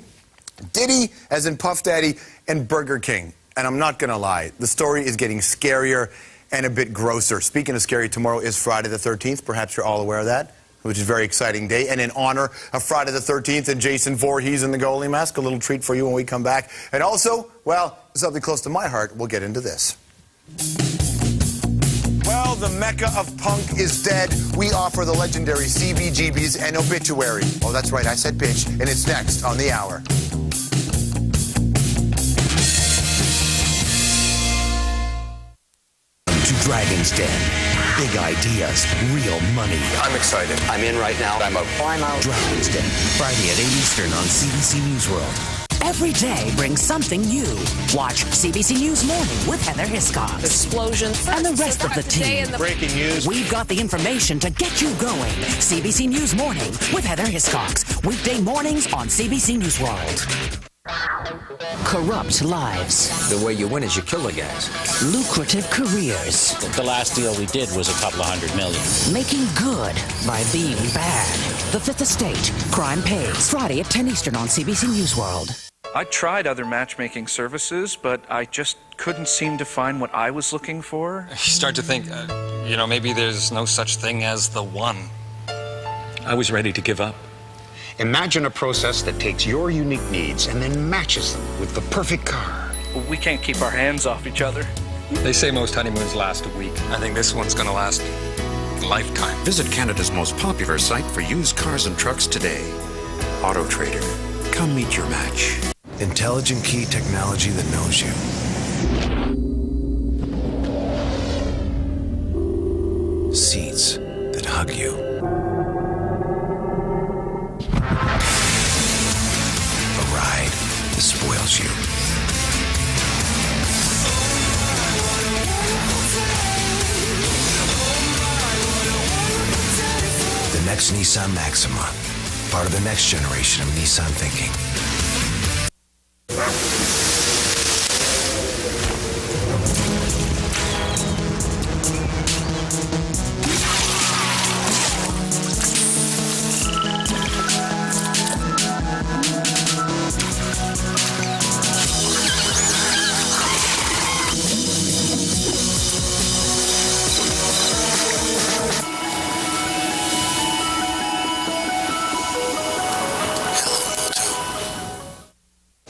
Diddy, as in Puff Daddy, and Burger King. And I'm not going to lie, the story is getting scarier and a bit grosser. Speaking of scary, tomorrow is Friday the 13th. Perhaps you're all aware of that, which is a very exciting day. And in honor of Friday the 13th and Jason Voorhees in the goalie mask, a little treat for you when we come back. And also, well, something close to my heart, we'll get into this. Well, the mecca of punk is dead. We offer the legendary CBGBs and Obituary. Oh, that's right, I said bitch, and it's next on The Hour. To Dragon's Den. Big ideas, real money. I'm excited. I'm in right now. I'm out. Oh, I'm out. Dragon's Den, Friday at 8 Eastern on CBC News World. Every day brings something new. Watch CBC News Morning with Heather Hiscox. Explosions. And the rest of the team. Breaking news. We've got the information to get you going. CBC News Morning with Heather Hiscox. Weekday mornings on CBC News World. Corrupt lives. The way you win is you kill the guys. Lucrative careers. The last deal we did was a couple of $100 million. Making good by being bad. The Fifth Estate. Crime Pays. Friday at 10 Eastern on CBC News World. I tried other matchmaking services, but I just couldn't seem to find what I was looking for. You start to think, maybe there's no such thing as the one. I was ready to give up. Imagine a process that takes your unique needs and then matches them with the perfect car. We can't keep our hands off each other. They say most honeymoons last a week. I think this one's gonna last a lifetime. Visit Canada's most popular site for used cars and trucks today. AutoTrader. Come meet your match. Intelligent key technology that knows you. Seats that hug you. A ride that spoils you. The next Nissan Maxima. Part of the next generation of Nissan thinking.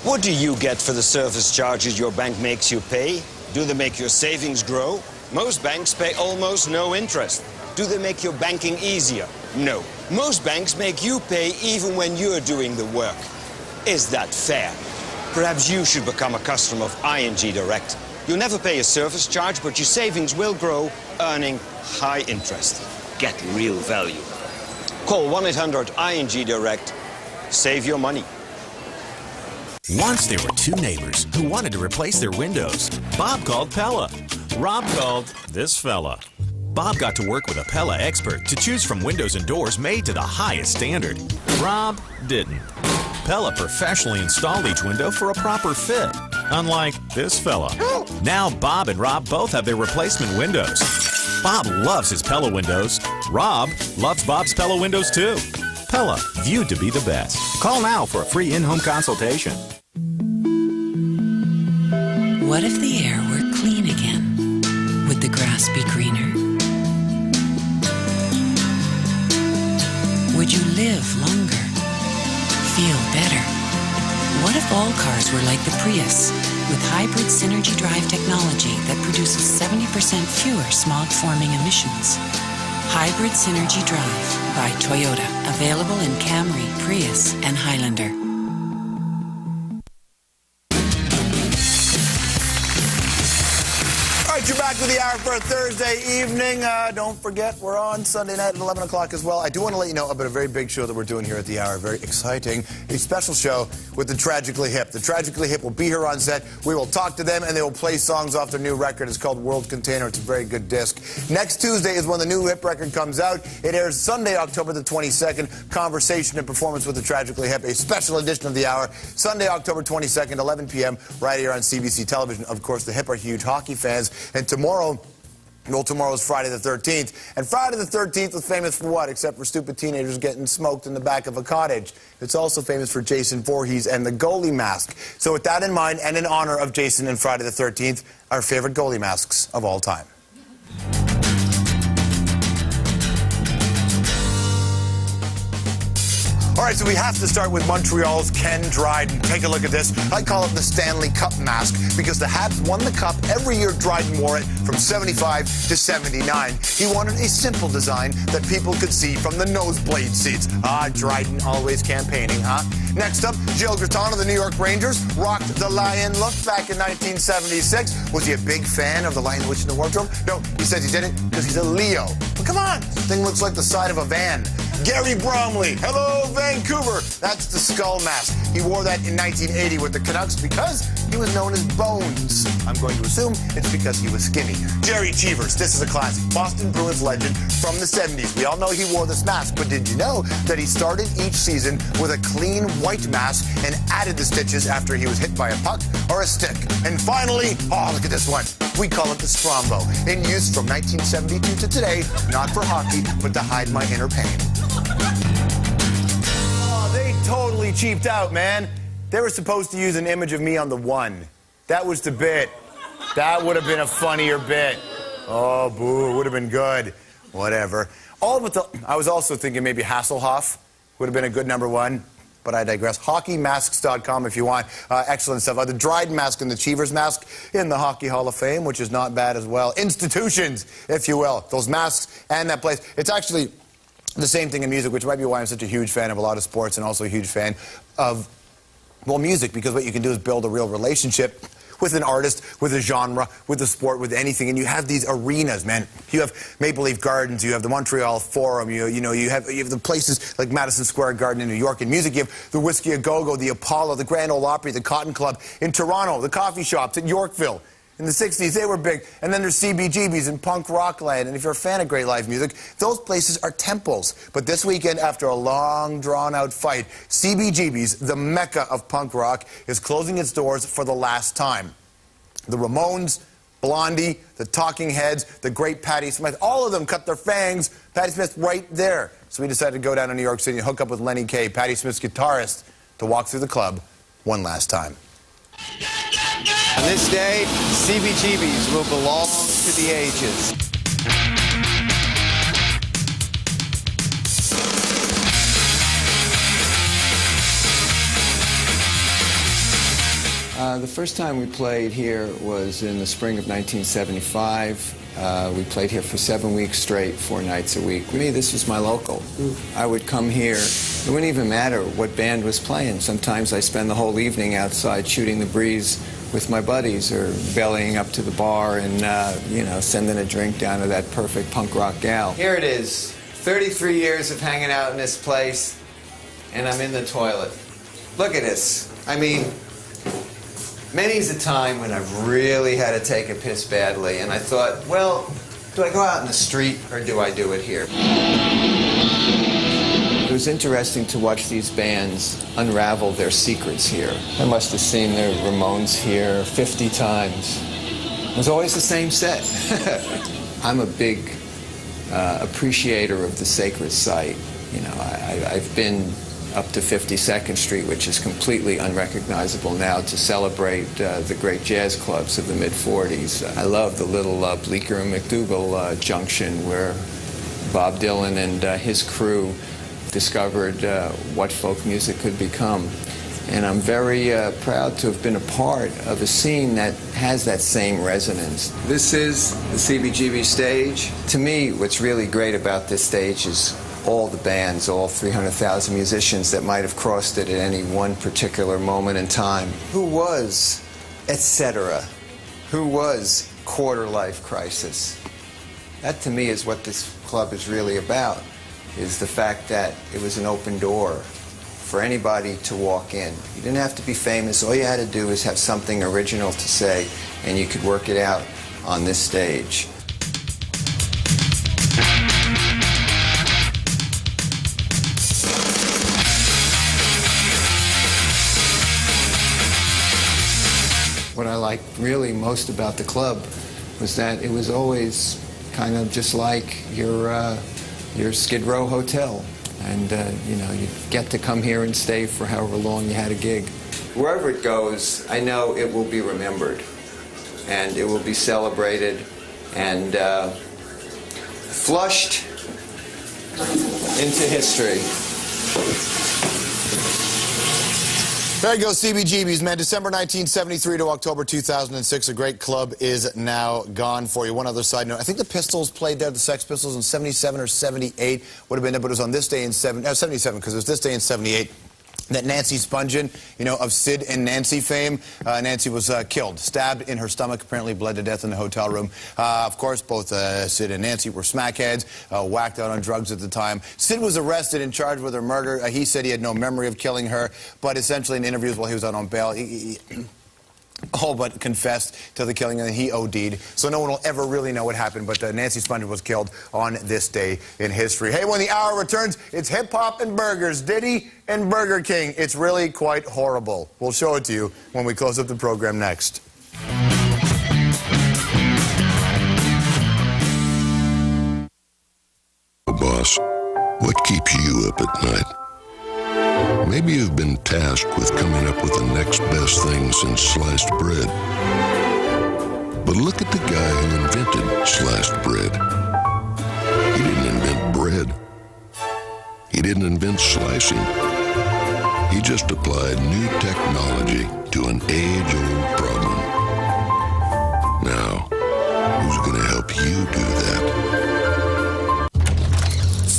What do you get for the service charges your bank makes you pay? Do they make your savings grow? Most banks pay almost no interest. Do they make your banking easier? No. Most banks make you pay even when you're doing the work. Is that fair? Perhaps you should become a customer of ING Direct. You'll never pay a service charge, but your savings will grow, earning high interest. get real value. Call 1-800-ING Direct. Save your money. Once there were two neighbors who wanted to replace their windows. Bob called Pella. Rob called this fella. Bob got to work with a Pella expert to choose from windows and doors made to the highest standard. Rob didn't. Pella professionally installed each window for a proper fit, unlike this fella. Now Bob and Rob both have their replacement windows. Bob loves his Pella windows. Rob loves Bob's Pella windows too. Pella, viewed to be the best. Call now for a free in-home consultation. What if the air were clean again? Would the grass be greener? Would you live longer? Feel better? What if all cars were like the Prius, with hybrid Synergy Drive technology that produces 70% fewer smog-forming emissions? Hybrid Synergy Drive by Toyota. Available in Camry, Prius, and Highlander. All right, you're back with the hour for a Thursday evening. Don't forget, we're on Sunday night at 11 o'clock as well. I do want to let you know about a very big show that we're doing here at the hour. Very exciting. A special show with the Tragically Hip. The Tragically Hip will be here on set. We will talk to them, and they will play songs off their new record. It's called World Container. It's a very good disc. Next Tuesday is when the new Hip record comes out. It airs Sunday, October the 22nd. Conversation and performance with the Tragically Hip, a special edition of the hour. Sunday, October 22nd, 11 p.m., right here on CBC Television. Of course, the Hip are huge hockey fans. And tomorrow's Friday the 13th. And Friday the 13th was famous for what? Except for stupid teenagers getting smoked in the back of a cottage. It's also famous for Jason Voorhees and the goalie mask. So with that in mind, and in honor of Jason and Friday the 13th, our favorite goalie masks of all time. All right, so we have to start with Montreal's Ken Dryden. Take a look at this. I call it the Stanley Cup mask because the Habs won the Cup every year Dryden wore it from 75 to 79. He wanted a simple design that people could see from the nosebleed seats. Dryden always campaigning, huh? Next up, Gilles Gratton of the New York Rangers rocked the lion look back in 1976. Was he a big fan of the Lion, the Witch, and the Wardrobe? No, he says he did it because he's a Leo. But come on, this thing looks like the side of a van. Gary Bromley, hello Vancouver. That's the skull mask. He wore that in 1980 with the Canucks because he was known as Bones. I'm going to assume it's because he was skinny. Jerry Cheevers, this is a classic. Boston Bruins legend from the 70s. We all know he wore this mask, but did you know that he started each season with a clean white mask and added the stitches after he was hit by a puck or a stick? And finally, look at this one. We call it the Strombo, in use from 1972 to today, not for hockey, but to hide my inner pain. They totally cheaped out, man. They were supposed to use an image of me on the one. That was the bit. That would have been a funnier bit. Oh, boo, it would have been good. Whatever. I was also thinking maybe Hasselhoff would have been a good #1, but I digress. HockeyMasks.com if you want. Excellent stuff. The Dryden mask and the Cheevers mask in the Hockey Hall of Fame, which is not bad as well. Institutions, if you will. Those masks and that place. It's actually the same thing in music, which might be why I'm such a huge fan of a lot of sports and also a huge fan of, well, music, because what you can do is build a real relationship with an artist, with a genre, with a sport, with anything. And you have these arenas, man. You have Maple Leaf Gardens, you have the Montreal Forum, you have the places like Madison Square Garden in New York. In music, you have the Whiskey A Go-Go, the Apollo, the Grand Ole Opry, the Cotton Club. In Toronto, the coffee shops at Yorkville. In the 60s, they were big. And then there's CBGBs in punk rock land. And if you're a fan of great live music, those places are temples. But this weekend, after a long, drawn-out fight, CBGB's, the mecca of punk rock, is closing its doors for the last time. The Ramones, Blondie, the Talking Heads, the great Patti Smith, all of them cut their fangs. Patti Smith right there. So we decided to go down to New York City and hook up with Lenny Kaye, Patti Smith's guitarist, to walk through the club one last time. On this day, CBGBs will belong to the ages. The first time we played here was in the spring of 1975. We played here for 7 weeks straight, 4 nights a week. For me, this was my local. I would come here. It wouldn't even matter what band was playing. Sometimes I spend the whole evening outside shooting the breeze with my buddies or bellying up to the bar and, you know, sending a drink down to that perfect punk rock gal. Here it is, 33 years of hanging out in this place, and I'm in the toilet. Look at this. I mean, many's the time when I've really had to take a piss badly, and I thought, well, do I go out in the street or do I do it here? It was interesting to watch these bands unravel their secrets here. I must have seen the Ramones here 50 times. It was always the same set. I'm a big appreciator of the sacred site. You know, I've been up to 52nd Street, which is completely unrecognizable now, to celebrate the great jazz clubs of the mid-40s. I love the little Bleecker and McDougal junction where Bob Dylan and his crew discovered what folk music could become. And I'm very proud to have been a part of a scene that has that same resonance. This is the CBGB stage. To me, what's really great about this stage is all the bands, all 300,000 musicians that might have crossed it at any one particular moment in time. Who was Etc.? Who was Quarter Life Crisis? That to me is what this club is really about, is the fact that it was an open door for anybody to walk in. You didn't have to be famous. All you had to do is have something original to say, and you could work it out on this stage. What I liked really most about the club was that it was always kind of just like your Skid Row hotel. And, you know, you get to come here and stay for however long you had a gig. Wherever it goes, I know it will be remembered. And it will be celebrated and flushed into history. There you go, CBGB's, man. December 1973 to October 2006. A great club is now gone for you. One other side note. I think the Pistols played there, the Sex Pistols, in 77 or 78. Would have been there, but it was on this day in 77, because it was this day in 78. That Nancy Spungen, you know, of Sid and Nancy fame, Nancy was killed, stabbed in her stomach, apparently bled to death in the hotel room. Of course, both Sid and Nancy were smackheads, whacked out on drugs at the time. Sid was arrested and charged with her murder. He said he had no memory of killing her, but essentially in interviews while he was out on bail, he all but confessed to the killing, and he OD'd. So no one will ever really know what happened, but Nancy Spungen was killed on this day in history. Hey, when the hour returns, it's hip-hop and burgers, Diddy and Burger King. It's really quite horrible. We'll show it to you when we close up the program next. Boss, what keeps you up at night? Maybe you've been tasked with coming up with the next best thing since sliced bread. But look at the guy who invented sliced bread. He didn't invent bread. He didn't invent slicing. He just applied new technology to an age-old problem. Now, who's going to help you do that?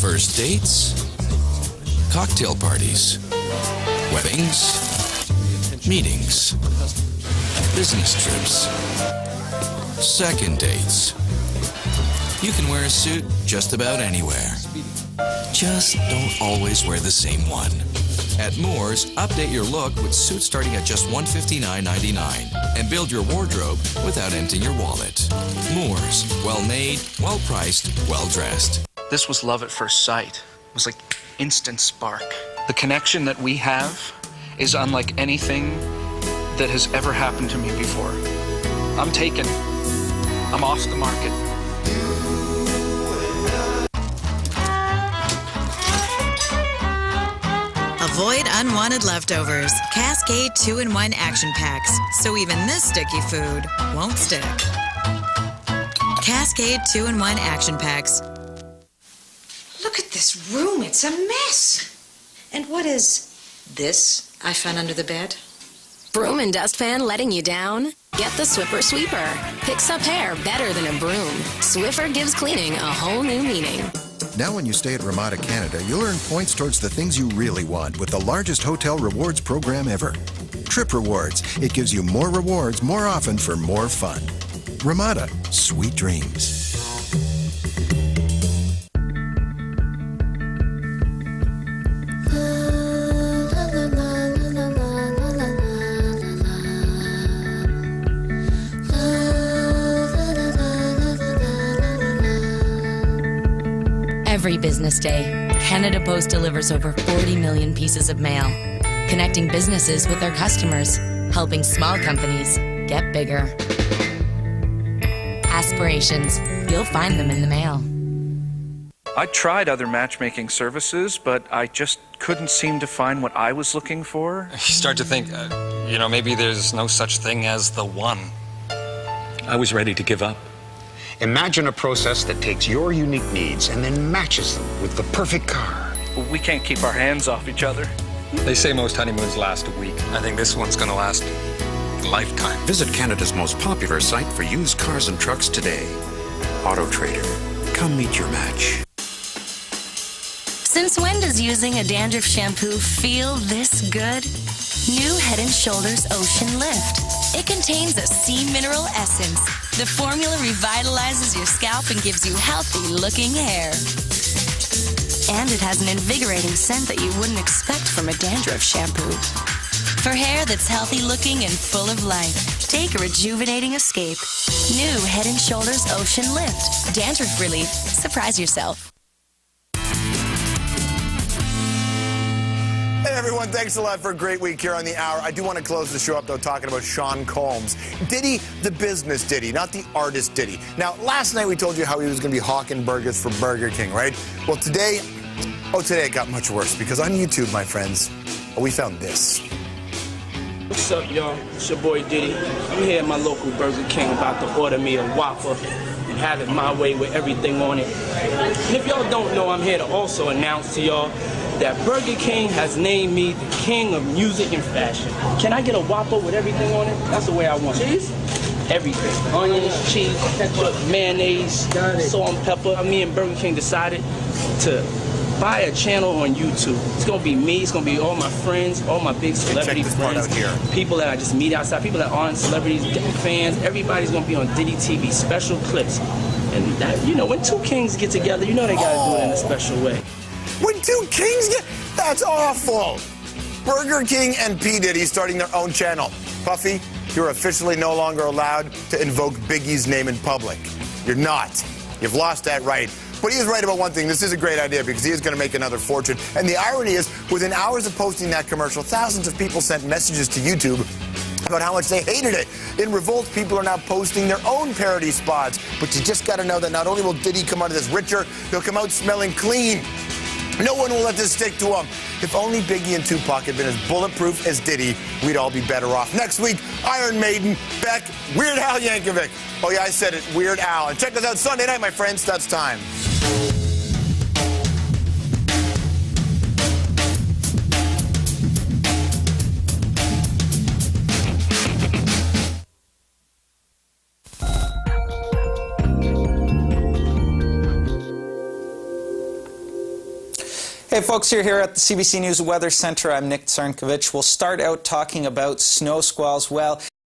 First dates, cocktail parties, weddings, meetings, business trips, second dates. You can wear a suit just about anywhere. Just don't always wear the same one. At Moore's, update your look with suits starting at just $159.99 and build your wardrobe without emptying your wallet. Moore's, well-made, well-priced, well-dressed. This was love at first sight. It was like instant spark. The connection that we have is unlike anything that has ever happened to me before. I'm taken. I'm off the market. Avoid unwanted leftovers. Cascade 2-in-1 action packs, so even this sticky food won't stick. Cascade 2-in-1 action packs. Look at this room. It's a mess. And what is this I found under the bed? Broom and dustpan letting you down? Get the Swiffer Sweeper. Picks up hair better than a broom. Swiffer gives cleaning a whole new meaning. Now when you stay at Ramada Canada, you'll earn points towards the things you really want with the largest hotel rewards program ever. Trip Rewards. It gives you more rewards more often for more fun. Ramada. Sweet dreams. Every business day, Canada Post delivers over 40 million pieces of mail, connecting businesses with their customers, helping small companies get bigger. Aspirations, you'll find them in the mail. I tried other matchmaking services, but I just couldn't seem to find what I was looking for. You start to think, maybe there's no such thing as the one. I was ready to give up. Imagine a process that takes your unique needs and then matches them with the perfect car. We can't keep our hands off each other. They say most honeymoons last a week. I think this one's gonna last a lifetime. Visit Canada's most popular site for used cars and trucks today. AutoTrader. Come meet your match. Since when does using a dandruff shampoo feel this good? New Head & Shoulders Ocean Lift. It contains a sea mineral essence. The formula revitalizes your scalp and gives you healthy-looking hair. And it has an invigorating scent that you wouldn't expect from a dandruff shampoo. For hair that's healthy-looking and full of life, take a rejuvenating escape. New Head & Shoulders Ocean Lift. Dandruff relief. Surprise yourself. Hey everyone, thanks a lot for a great week here on The Hour. I do want to close the show up, though, talking about Sean Combs. Diddy, the business Diddy, not the artist Diddy. Now, last night we told you how he was going to be hawking burgers for Burger King, right? Well, today it got much worse, because on YouTube, my friends, we found this. What's up, y'all? It's your boy Diddy. I'm here at my local Burger King about to order me a Whopper and have it my way with everything on it. And if y'all don't know, I'm here to also announce to y'all that Burger King has named me the king of music and fashion. Can I get a Whopper with everything on it? That's the way I want it. Cheese? Everything. Onions, cheese, ketchup, mayonnaise, salt and pepper. Me and Burger King decided to buy a channel on YouTube. It's gonna be me, it's gonna be all my friends, all my big celebrity friends, people that I just meet outside, people that aren't celebrities, fans, everybody's gonna be on Diddy TV, special clips. And that, when two kings get together, they gotta do it in a special way. When two kings get... That's awful. Burger King and P. Diddy starting their own channel. Puffy, you're officially no longer allowed to invoke Biggie's name in public. You're not. You've lost that right. But he is right about one thing. This is a great idea because he is going to make another fortune. And the irony is, within hours of posting that commercial, thousands of people sent messages to YouTube about how much they hated it. In revolt, people are now posting their own parody spots. But you just got to know that not only will Diddy come out of this richer, he'll come out smelling clean. No one will let this stick to him. If only Biggie and Tupac had been as bulletproof as Diddy, we'd all be better off. Next week, Iron Maiden, Beck, Weird Al Yankovic. Oh yeah, I said it, Weird Al. And check us out Sunday night, my friends. That's time. Hey folks, you're here at the CBC News Weather Center. I'm Nick Tsarnkovich. We'll start out talking about snow squalls. Well,